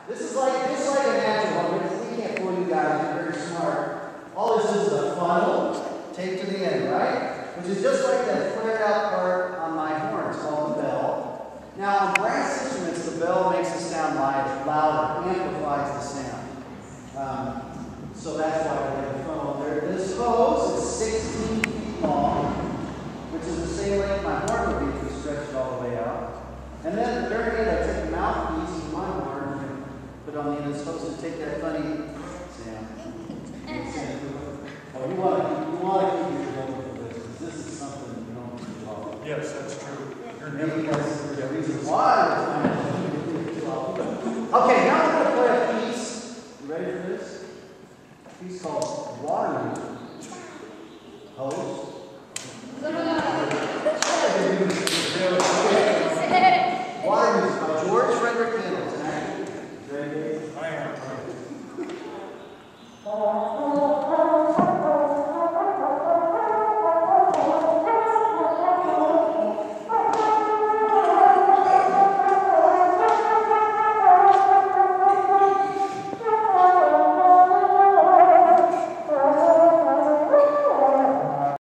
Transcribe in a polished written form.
This is like just like a natural one. We can't fool you guys. You're very smart. All this is a funnel taped to the end, right? Which is just like that flared out part on my horn. It's called the bell. Now, on brass instruments, the bell makes the sound louder, amplifies the sound. So that's why we have the funnel there. This hose is 16 feet long, which is the same length my horn would be if we stretched it all the way out. And then at the very end, I take the mouthpiece of my horn and put it on the end. It's supposed to take that funny sound. Oh, you want to keep your going for this, because this is something you don't do often. Yes, that's true. Maybe there's a reason why. Okay, now we're going to play a piece. You ready for this? A piece called Waterloo. Hose.